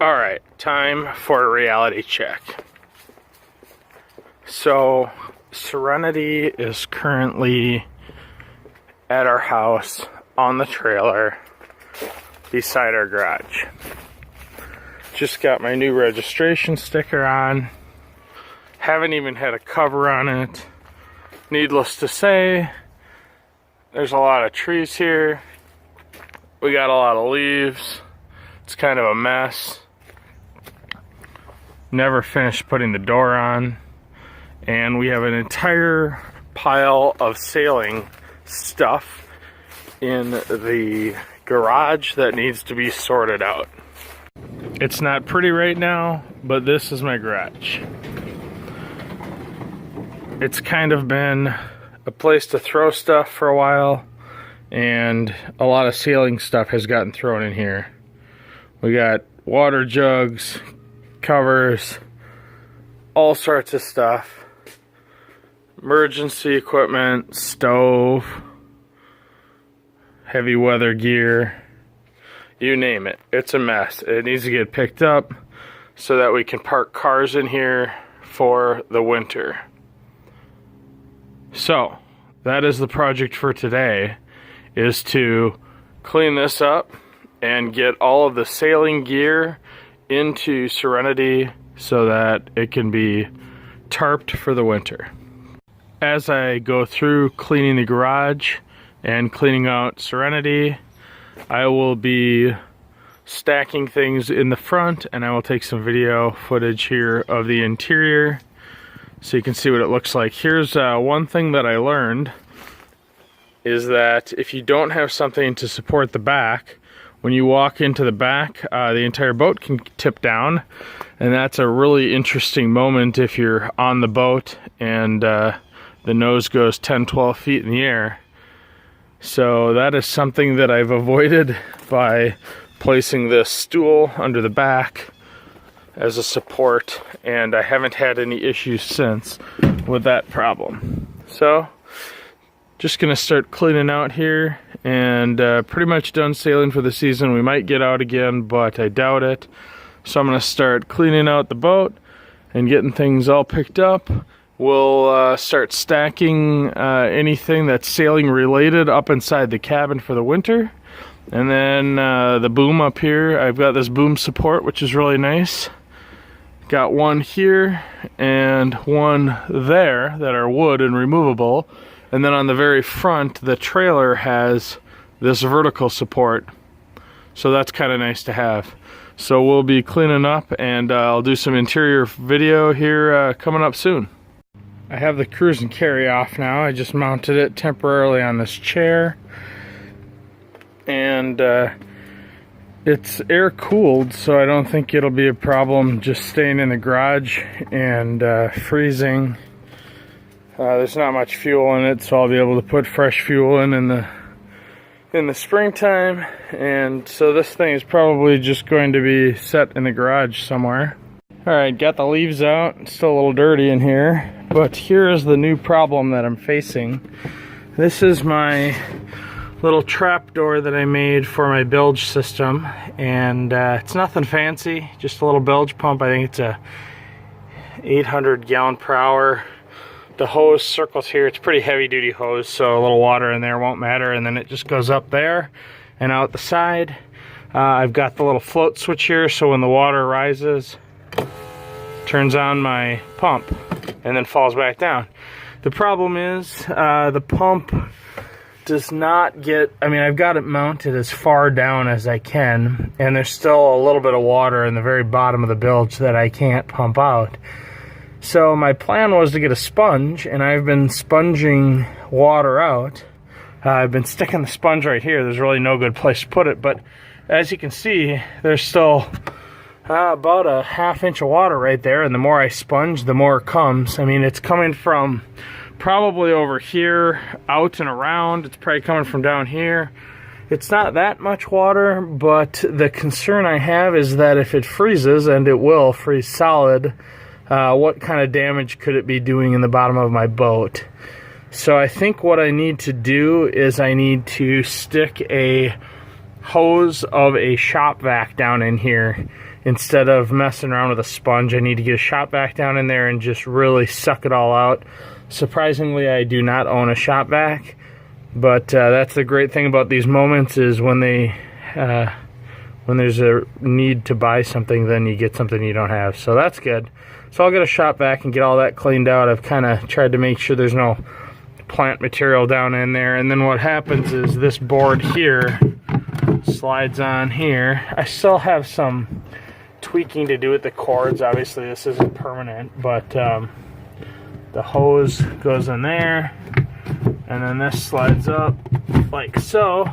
Alright, time for a reality check. So, Serenity is currently at our house on the trailer beside our garage. Just got my new registration sticker on. Haven't even had a cover on it. Needless to say, there's a lot of trees here. We got a lot of leaves. It's kind of a mess. Never finished putting the door on. And we have an entire pile of sailing stuff in the garage that needs to be sorted out. It's not pretty right now, but this is my garage. It's kind of been a place to throw stuff for a while, and a lot of sailing stuff has gotten thrown in here. We got water jugs, covers, all sorts of stuff. Emergency equipment, stove, heavy weather gear, you name it. It's a mess. It needs to get picked up so that we can park cars in here for the winter. So, that is the project for today, is to clean this up and get all of the sailing gear into Serenity so that it can be tarped for the winter. As I go through cleaning the garage and cleaning out Serenity, I will be stacking things in the front, and I will take some video footage here of the interior so you can see what it looks like. Here's one thing that I learned, is that if you don't have something to support the back, when you walk into the back, the entire boat can tip down, and that's a really interesting moment if you're on the boat and the nose goes 10-12 feet in the air. So that is something that I've avoided by placing this stool under the back as a support, and I haven't had any issues since with that problem. So just gonna start cleaning out here, and pretty much done sailing for the season. We might get out again, but I doubt it. So I'm gonna start cleaning out the boat and getting things all picked up. We'll start stacking anything that's sailing related up inside the cabin for the winter. And then the boom up here, I've got this boom support, which is really nice. Got one here and one there that are wood and removable. And then on the very front, the trailer has this vertical support. So that's kind of nice to have. So we'll be cleaning up, and I'll do some interior video here coming up soon. I have the cruise and carry off now. I just mounted it temporarily on this chair. And it's air cooled, so I don't think it'll be a problem just staying in the garage and freezing. There's not much fuel in it, so I'll be able to put fresh fuel in the springtime. And so this thing is probably just going to be set in the garage somewhere. Alright, got the leaves out. It's still a little dirty in here, but here is the new problem that I'm facing. This is my little trap door that I made for my bilge system, and it's nothing fancy, just a little bilge pump. I think it's a 800 gallon per hour. The hose circles here. It's pretty heavy duty hose, so a little water in there won't matter, and then it just goes up there and out the side. I've got the little float switch here, so when the water rises, turns on my pump and then falls back down. The problem is the pump does not get, I've got it mounted as far down as I can, and there's still a little bit of water in the very bottom of the bilge that I can't pump out. So my plan was to get a sponge, and I've been sponging water out. I've been sticking the sponge right here. There's really no good place to put it, but as you can see, there's still about a ½ inch of water right there, and the more I sponge, the more it comes. It's coming from probably over here, out and around. It's probably coming from down here. It's not that much water, but the concern I have is that if it freezes, and it will freeze solid, what kind of damage could it be doing in the bottom of my boat? So I think what I need to do is I need to stick a hose of a shop vac down in here instead of messing around with a sponge. I need to get a shop vac down in there and just really suck it all out. Surprisingly, I do not own a shop vac, but that's the great thing about these moments is when there's a need to buy something, then you get something you don't have. So that's good. So I'll get a shop vac and get all that cleaned out. I've kind of tried to make sure there's no plant material down in there. And then what happens is this board here slides on here. I still have some tweaking to do with the cords. Obviously this isn't permanent, but the hose goes in there, and then this slides up like so,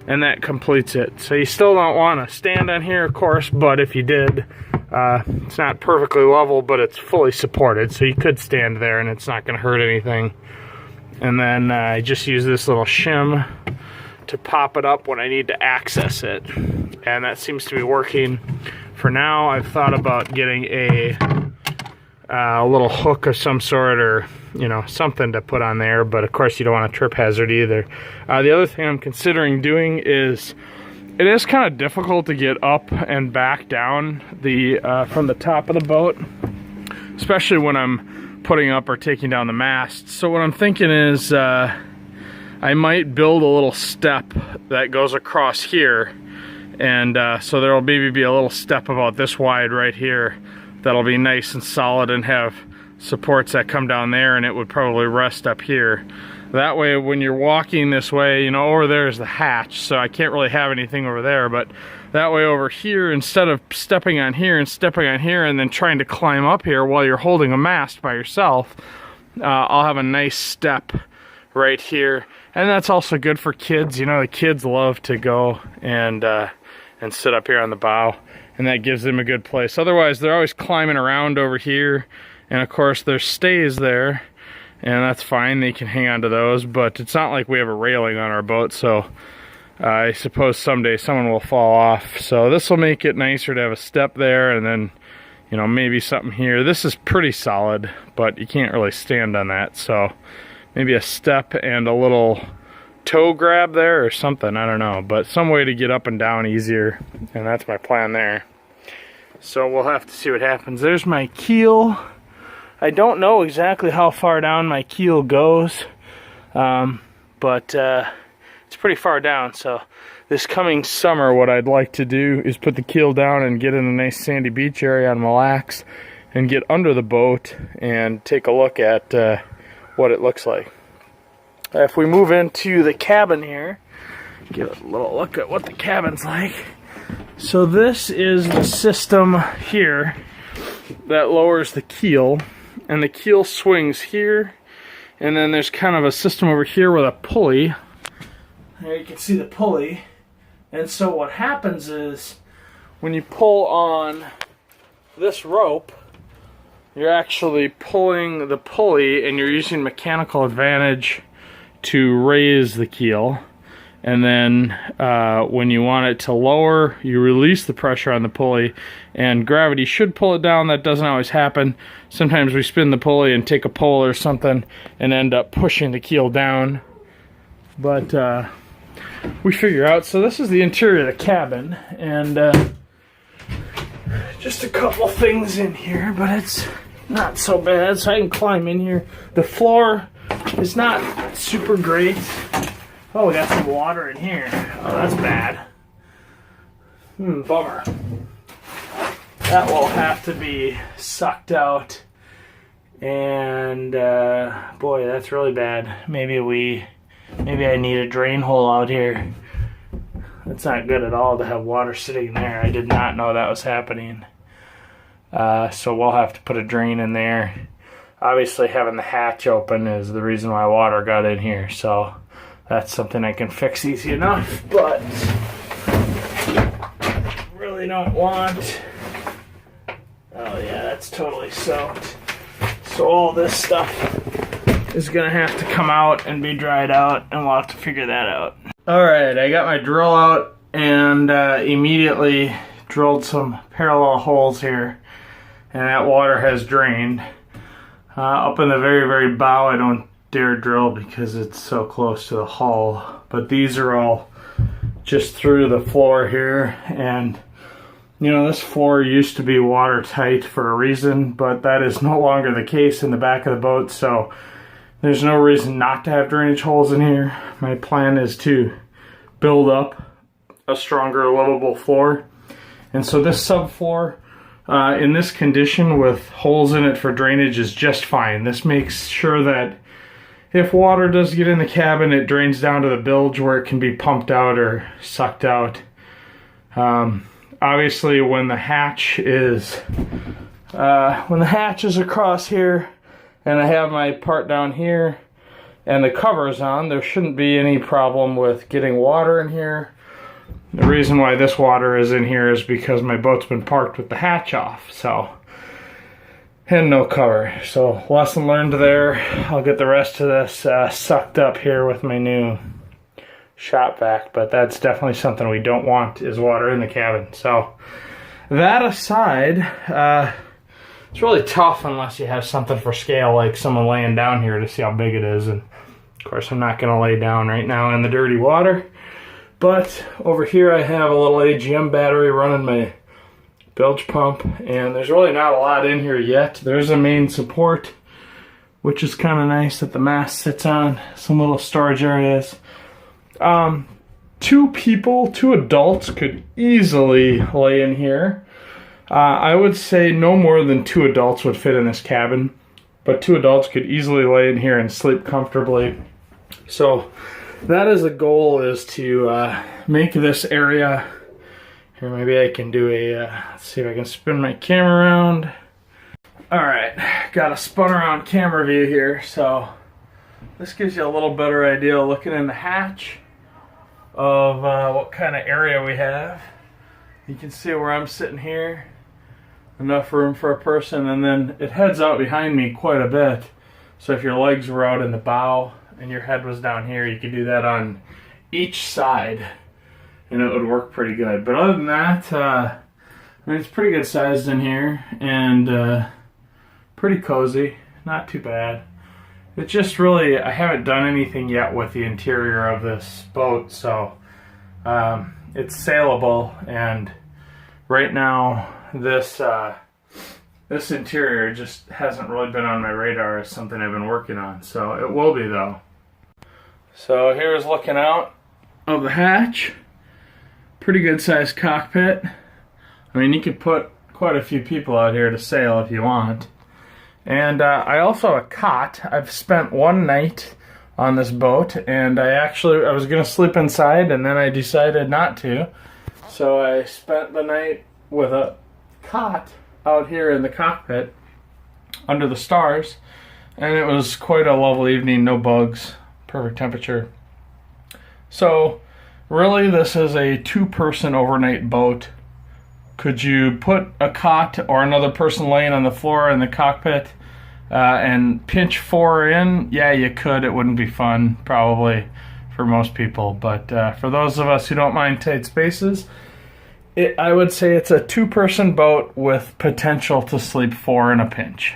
and that completes it. So you still don't want to stand on here, of course, but if you did, it's not perfectly level, but it's fully supported, so you could stand there and it's not going to hurt anything. And then I just use this little shim to pop it up when I need to access it, and that seems to be working for now. I've thought about getting a little hook of some sort, or something to put on there, but of course you don't want a trip hazard either. The other thing I'm considering doing is, it is kind of difficult to get up and back down from the top of the boat, especially when I'm putting up or taking down the mast. So what I'm thinking is I might build a little step that goes across here, and so there will maybe be a little step about this wide right here that'll be nice and solid and have supports that come down there, and it would probably rest up here. That way when you're walking this way, over there is the hatch, so I can't really have anything over there, but that way over here, instead of stepping on here and then trying to climb up here while you're holding a mast by yourself, I'll have a nice step right here. And that's also good for kids. The kids love to go and sit up here on the bow, and that gives them a good place. Otherwise, they're always climbing around over here, and of course there's stays there, and that's fine, they can hang on to those, but it's not like we have a railing on our boat, so I suppose someday someone will fall off. So this will make it nicer to have a step there, and then maybe something here. This is pretty solid, but you can't really stand on that, so maybe a step and a little toe grab there or something, I don't know, but some way to get up and down easier, and that's my plan there. So we'll have to see what happens. There's my keel. I don't know exactly how far down my keel goes, but it's pretty far down. So this coming summer, what I'd like to do is put the keel down and get in a nice sandy beach area on Mille Lacs and get under the boat and take a look at what it looks like. If we move into the cabin here, get a little look at what the cabin's like. So this is the system here that lowers the keel, and the keel swings here, and then there's kind of a system over here with a pulley. There you can see the pulley, and so what happens is when you pull on this rope, you're actually pulling the pulley and you're using mechanical advantage to raise the keel, and then when you want it to lower, you release the pressure on the pulley, and gravity should pull it down. That doesn't always happen. Sometimes we spin the pulley and take a pull or something and end up pushing the keel down, but we figure out. So this is the interior of the cabin, and just a couple things in here, but it's not so bad, so I can climb in here. The floor is not super great. Oh, we got some water in here. Oh, that's bad. Bummer. That will have to be sucked out. And boy, that's really bad. Maybe I need a drain hole out here. That's not good at all to have water sitting there. I did not know that was happening. So we'll have to put a drain in there. Obviously having the hatch open is the reason why water got in here, so that's something I can fix easy enough, but really don't want. Oh yeah, that's totally soaked. So all this stuff is gonna have to come out and be dried out, and we'll have to figure that out. Alright, I got my drill out and immediately drilled some parallel holes here, and that water has drained. Up in the very, very bow, I don't dare drill because it's so close to the hull, but these are all just through the floor here, and You know, this floor used to be watertight for a reason, but that is no longer the case in the back of the boat, so there's no reason not to have drainage holes in here. My plan is to build up a stronger livable floor. And so this subfloor, in this condition with holes in it for drainage, is just fine. This makes sure that if water does get in the cabin, it drains down to the bilge where it can be pumped out or sucked out. Obviously, when the hatch is across here, and I have my part down here, and the cover's on, there shouldn't be any problem with getting water in here. The reason why this water is in here is because my boat's been parked with the hatch off, so, and no cover. So lesson learned there. I'll get the rest of this sucked up here with my new shop vac, but that's definitely something we don't want, is water in the cabin. So that aside, it's really tough unless you have something for scale, like someone laying down here to see how big it is. And of course I'm not going to lay down right now in the dirty water. But over here I have a little AGM battery running my bilge pump, and there's really not a lot in here yet. There's a main support, which is kind of nice that the mast sits on. Some little storage areas. Two adults could easily lay in here. I would say no more than 2 adults would fit in this cabin, but 2 adults could easily lay in here and sleep comfortably. So that is the goal, is to make this area. Here, maybe I can do a, let's see if I can spin my camera around. Alright, got a spun around camera view here, so this gives you a little better idea looking in the hatch of what kind of area we have. You can see where I'm sitting here. Enough room for a person, and then it heads out behind me quite a bit. So if your legs were out in the bow and your head was down here, you could do that on each side and it would work pretty good. But other than that, I mean, it's pretty good sized in here and pretty cozy, not too bad. It's just really, I haven't done anything yet with the interior of this boat, so it's saleable, and right now this this interior just hasn't really been on my radar as something I've been working on, so it will be though. So here's looking out of the hatch. Pretty good sized cockpit. I mean, you could put quite a few people out here to sail if you want. And I also have a cot. I've spent one night on this boat, and I was going to sleep inside, and then I decided not to. So I spent the night with a cot out here in the cockpit under the stars, and it was quite a lovely evening. No bugs, perfect temperature. So really, this is a 2-person overnight boat. Could you put a cot or another person laying on the floor in the cockpit and pinch 4 in? Yeah, you could. It wouldn't be fun, probably, for most people. But for those of us who don't mind tight spaces, I would say it's a 2-person boat with potential to sleep 4 in a pinch.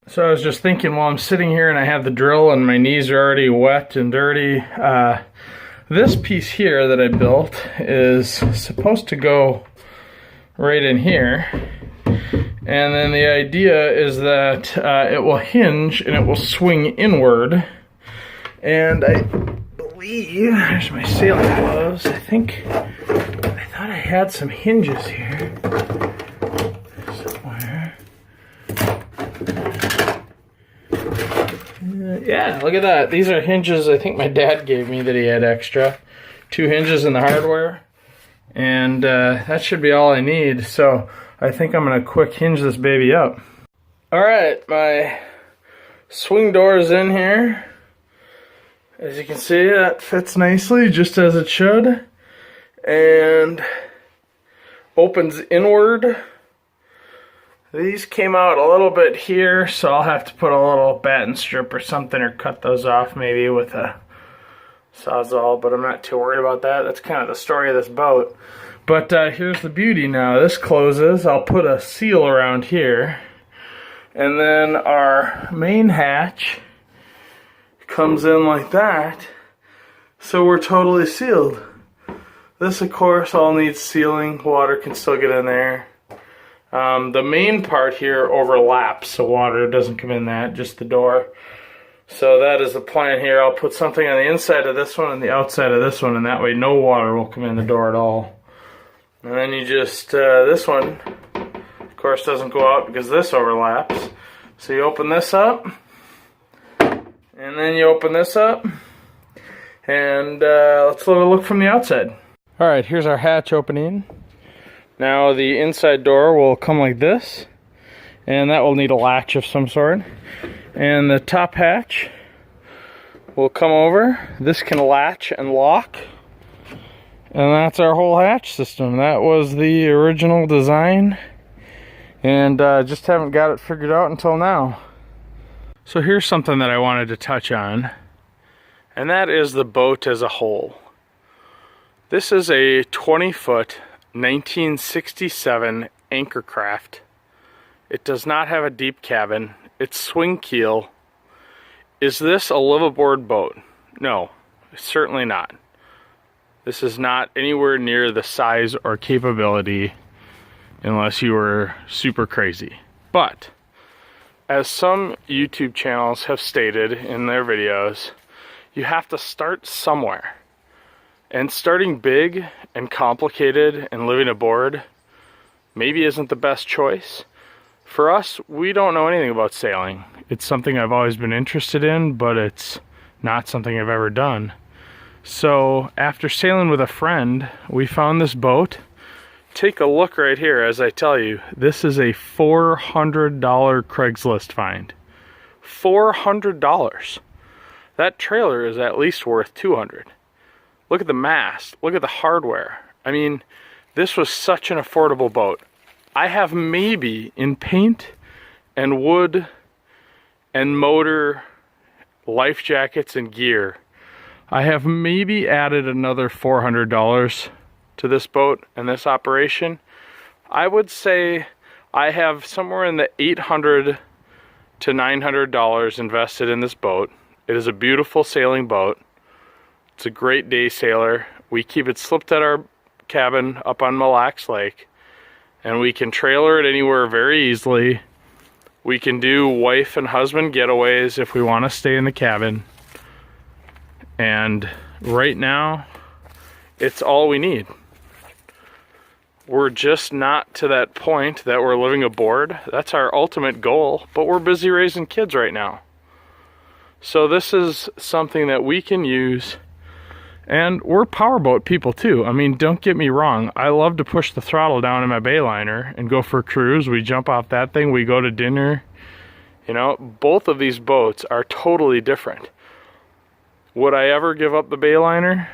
So I was just thinking while I'm sitting here and I have the drill and my knees are already wet and dirty, this piece here that I built is supposed to go right in here, and then the idea is that it will hinge and it will swing inward, and I believe, there's my sailing gloves, I thought I had some hinges here somewhere. Yeah, look at that. These are hinges I think my dad gave me that he had extra. 2 hinges in the hardware. And that should be all I need. So I think I'm going to quick hinge this baby up. Alright, my swing door is in here. As you can see, that fits nicely, just as it should. And opens inward. These came out a little bit here, so I'll have to put a little batten strip or something, or cut those off maybe with a Sawzall, but I'm not too worried about that. That's kind of the story of this boat. But here's the beauty now. This closes. I'll put a seal around here. And then our main hatch comes in like that. So we're totally sealed. This, of course, all needs sealing. Water can still get in there. The main part here overlaps, so water doesn't come in that, just the door. So that is the plan here. I'll put something on the inside of this one and the outside of this one, and that way no water will come in the door at all. And then you just, this one, of course, doesn't go out because this overlaps. So you open this up, and then you open this up, and let's have a look from the outside. Alright, here's our hatch opening. Now the inside door will come like this, and that will need a latch of some sort. And the top hatch will come over. This can latch and lock. And that's our whole hatch system. That was the original design, and just haven't got it figured out until now. So here's something that I wanted to touch on, and that is the boat as a whole. This is a 20-foot 1967 anchor craft. It does not have a deep cabin. It's swing keel. Is this a liveaboard boat? No, certainly not. This is not anywhere near the size or capability unless you were super crazy. But as some YouTube channels have stated in their videos, you have to start somewhere. And starting big and complicated and living aboard maybe isn't the best choice. For us, we don't know anything about sailing. It's something I've always been interested in, but it's not something I've ever done. So after sailing with a friend, we found this boat. Take a look right here as I tell you. This is a $400 Craigslist find. $400. That trailer is at least worth $200. Look at the mast. Look at the hardware. I mean, this was such an affordable boat. I have maybe in paint and wood and motor, life jackets and gear, I have maybe added another $400 to this boat and this operation. I would say I have somewhere in the $800 to $900 invested in this boat. It is a beautiful sailing boat. It's a great day sailor. We keep it slipped at our cabin up on Mille Lacs Lake, and we can trailer it anywhere very easily. We can do wife and husband getaways if we want to stay in the cabin. And right now, it's all we need. We're just not to that point that we're living aboard. That's our ultimate goal, but we're busy raising kids right now. So this is something that we can use. And we're powerboat people too. I mean, don't get me wrong. I love to push the throttle down in my Bayliner and go for a cruise. We jump off that thing, we go to dinner. You know, both of these boats are totally different. Would I ever give up the Bayliner?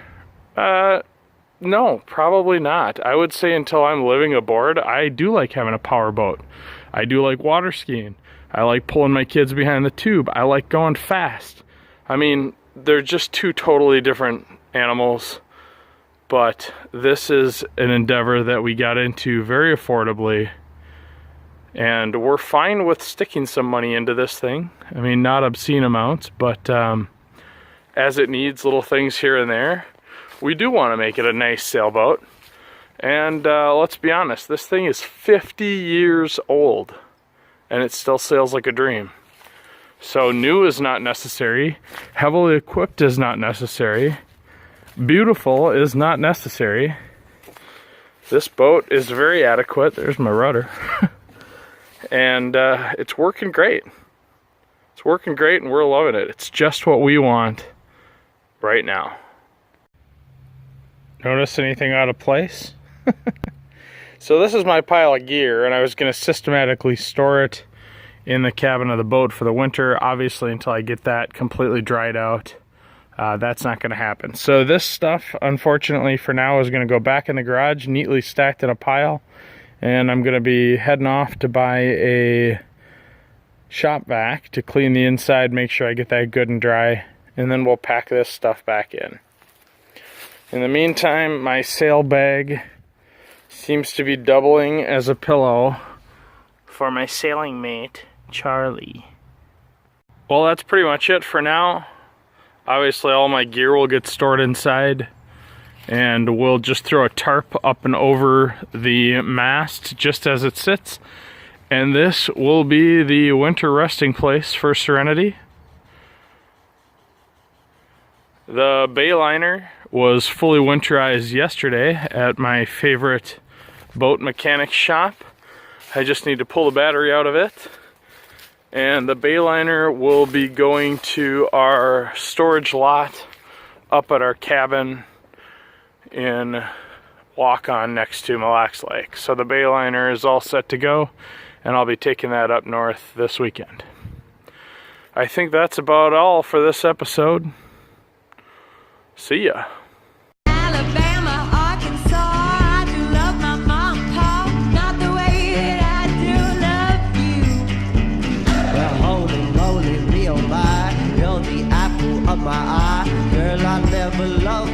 No, probably not. I would say until I'm living aboard, I do like having a powerboat. I do like water skiing. I like pulling my kids behind the tube. I like going fast. I mean, they're just two totally different animals, but this is an endeavor that we got into very affordably, and we're fine with sticking some money into this thing. I mean, not obscene amounts, but as it needs little things here and there, we do want to make it a nice sailboat. And let's be honest, this thing is 50 years old and it still sails like a dream. So new is not necessary, heavily equipped is not necessary, beautiful is not necessary. This boat is very adequate. There's my rudder. And it's working great. It's working great and we're loving it. It's just what we want right now. Notice anything out of place? So this is my pile of gear, and I was going to systematically store it in the cabin of the boat for the winter, obviously until I get that completely dried out. That's not going to happen. So this stuff, unfortunately for now, is going to go back in the garage, neatly stacked in a pile, and I'm going to be heading off to buy a shop vac to clean the inside, make sure I get that good and dry, and then we'll pack this stuff back in. In the meantime, my sail bag seems to be doubling as a pillow for my sailing mate, Charlie. Well, that's pretty much it for now. Obviously, all my gear will get stored inside, and we'll just throw a tarp up and over the mast just as it sits. And this will be the winter resting place for Serenity. The bayliner was fully winterized yesterday at my favorite boat mechanic shop. I just need to pull the battery out of it. And the bayliner will be going to our storage lot up at our cabin in Walk-On next to Mille Lacs Lake. So the bayliner is all set to go, and I'll be taking that up north this weekend. I think that's about all for this episode. See ya. Alabama, Arkansas, I do love my mom and pa, not the way that I do love you. Well, holy moly, real life, you're the apple of my eye. Girl, I never loved